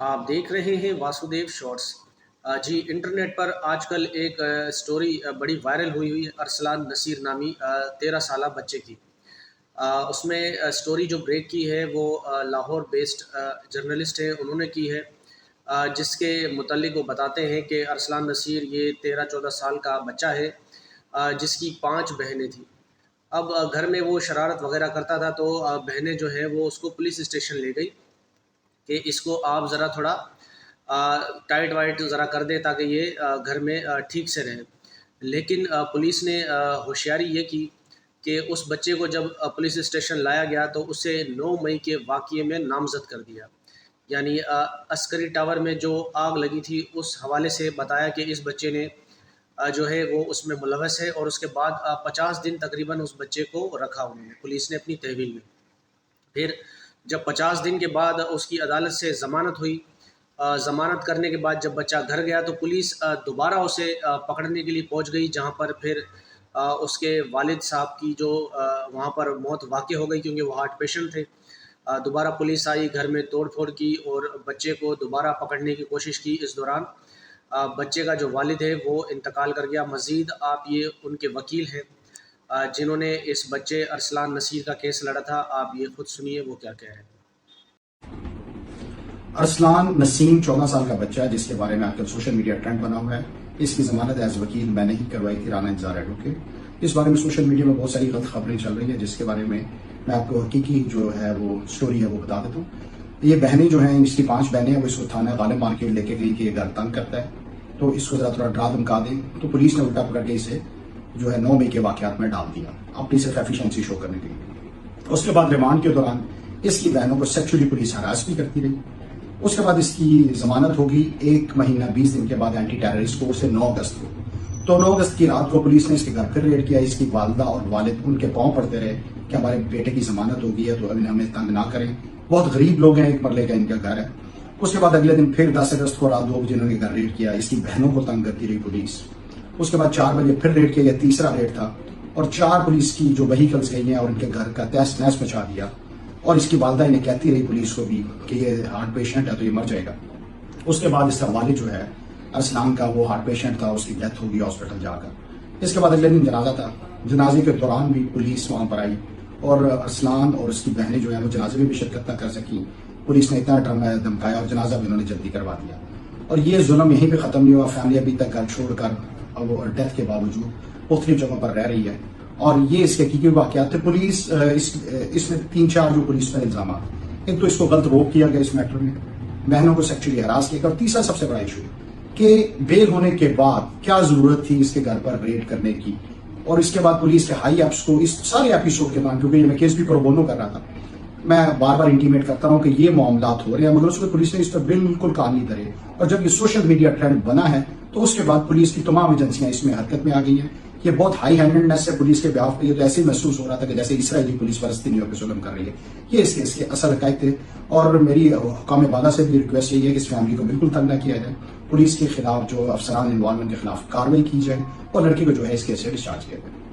آپ دیکھ رہے ہیں واسودیو شارٹس۔ جی، انٹرنیٹ پر آج کل ایک سٹوری بڑی وائرل ہوئی ہے ارسلان نصیر نامی 13 سالہ بچے کی۔ اس میں سٹوری جو بریک کی ہے وہ لاہور بیسڈ جرنلسٹ ہیں، انہوں نے کی ہے، جس کے متعلق وہ بتاتے ہیں کہ ارسلان نصیر یہ 13-14 سال کا بچہ ہے، جس کی 5 بہنیں تھیں۔ اب گھر میں وہ شرارت وغیرہ کرتا تھا تو بہنیں جو ہیں وہ اس کو پولیس اسٹیشن لے گئی کہ اس کو آپ ذرا تھوڑا ٹائٹ وائٹ ذرا کر دیں تاکہ یہ گھر میں ٹھیک سے رہے۔ لیکن پولیس نے ہوشیاری یہ کی کہ اس بچے کو جب پولیس اسٹیشن لایا گیا تو اسے 9 مئی کے واقعے میں نامزد کر دیا، یعنی عسکری ٹاور میں جو آگ لگی تھی اس حوالے سے بتایا کہ اس بچے نے جو ہے وہ اس میں ملوث ہے، اور اس کے بعد 50 دن تقریباً اس بچے کو رکھا انہوں نے، پولیس نے اپنی تحویل میں۔ پھر جب 50 دن کے بعد اس کی عدالت سے ضمانت ہوئی، ضمانت کرنے کے بعد جب بچہ گھر گیا تو پولیس دوبارہ اسے پکڑنے کے لیے پہنچ گئی، جہاں پر پھر اس کے والد صاحب کی جو وہاں پر موت واقع ہو گئی کیونکہ وہ ہارٹ پیشنٹ تھے۔ دوبارہ پولیس آئی، گھر میں توڑ پھوڑ کی اور بچے کو دوبارہ پکڑنے کی کوشش کی۔ اس دوران بچے کا جو والد ہے وہ انتقال کر گیا۔ مزید آپ یہ ان کے وکیل ہیں جنہوں نے اس بچے ارسلان نصیر کا کیس لڑا تھا، آپ یہ خود سنیے وہ کیا کہہ رہے ہیں۔ ارسلان نسیم 14 سال کا بچہ ہے جس کے بارے میں آج کل سوشل میڈیا ٹرینڈ بنا ہوا ہے۔ اس کی ضمانت ایز وکیل میں نے ہی کروائی تھی، رانا انتظار ایڈوکیٹ۔ اس بارے میں سوشل میڈیا میں بہت ساری غلط خبریں چل رہی ہیں جس کے بارے میں آپ کو حقیقی جو ہے وہ سٹوری ہے وہ بتا دیتا ہوں۔ یہ بہنیں جو ہیں، اس کی 5 بہنیں ہیں، وہ اس کو تھانہ غالب مارکیٹ لے کے گئی کہ یہ گھر تنگ کرتا ہے تو اس کو ذرا تھوڑا ڈرا دھمکا دیں، تو پولیس نے الٹا پکڑ کے اسے جو ہے 9 مئی کے واقعات میں ڈال دیا اپنی صرف ایفیشنسی شو کرنے کے لیے۔ اس کے بعد ریمانڈ کے دوران اس کی بہنوں کو سیکچولی پولیس ہراس بھی کرتی رہی۔ اس کے بعد اس کی ضمانت ہوگی 1 مہینہ 20 دن کے بعد اینٹی ٹیررسٹ کورٹ سے 9 اگست کو۔ تو 9 اگست کی رات کو پولیس نے اس کے گھر پھر ریڈ کیا۔ اس کی والدہ اور والد ان کے پاؤں پڑتے رہے کہ ہمارے بیٹے کی ضمانت ہو گئی ہے تو ہمیں تنگ نہ کریں، بہت غریب لوگ ہیں، 1 مرلے کا ان کا گھر ہے۔ اس کے بعد اگلے دن پھر 10 اگست کو رات 2 بجے انہوں نے گھر ریڈ کیا، اس کی بہنوں کو تنگ کرتی رہی پولیس۔ اس کے بعد 4 بجے پھر ریڈ کیا، یہ تیسرا ریڈ تھا، اور 4 پولیس کی جو وہیکلز گئی ہیں اور ان کے گھر کا تہس نہس مچا دیا، اور اس کی والدہ انہیں کہتی رہی پولیس کو بھی کہ یہ ہارٹ پیشنٹ ہے تو یہ مر جائے گا۔ اس کے بعد اس کا والد جو ہے ارسلان کا، وہ ہارٹ پیشنٹ تھا، اس کی ڈیتھ ہو گئی ہاسپٹل جا کر۔ اس کے بعد اگلے دن جنازہ تھا، جنازے کے دوران بھی پولیس وہاں پر آئی اور ارسلان اور اس کی بہنیں جو ہیں وہ جنازے میں بھی شرکت نہ کر سکیں۔ پولیس نے اتنا ڈراما دھمکایا اور جنازہ بھی انہوں نے جلدی کروا دیا، اور یہ ظلم یہیں پہ ختم نہیں ہوا۔ فیملی ابھی تک گھر چھوڑ کر وہ ڈیتھ کے باوجود مختلف جگہوں پر رہ رہی ہے، اور یہ اس کے حقیقی واقعات تھے۔ پولیس اس میں 3-4 جو پولیس پر الزامات، ایک تو اس کو غلط روک کیا گیا اس میٹر میں، بہنوں کو سیکچولی ہراس کیا گیا، اور تیسرا سب سے بڑا ایشو کہ بیل ہونے کے بعد کیا ضرورت تھی اس کے گھر پر ریڈ کرنے کی، اور اس کے بعد پولیس کے ہائی اپس کو اس سارے ایپیسوڈ کے بعد، کیونکہ میں کیس بھی پرو بونو کر رہا تھا، میں بار بار انٹیمیٹ کرتا ہوں کہ یہ معاملات ہو رہے ہیں، مگر اس کو پولیس نے اس پر بالکل کان نہیں دھرے، اور جب یہ سوشل میڈیا ٹرینڈ بنا ہے تو اس کے بعد پولیس کی تمام ایجنسیاں اس میں حرکت میں آ گئی ہیں۔ یہ بہت ہائی ہینڈڈنیس ہے پولیس کے بیہاف پہ، یہ تو ایسے ہی محسوس ہو رہا تھا کہ جیسے اسرائیلی پولیس فلسطینیوں پہ ظلم کر رہی ہے۔ یہ اس کے اصل حقائق تھے، اور میری حکام بالا سے بھی ریکویسٹ یہی ہے کہ اس فیملی کو بالکل تنگ نہ کیا جائے، پولیس کے خلاف جو افسران انوالومنٹ کے خلاف کارروائی کی جائے، اور لڑکی کو جو ہے اس کیس سے ڈسچارج کیا جائے۔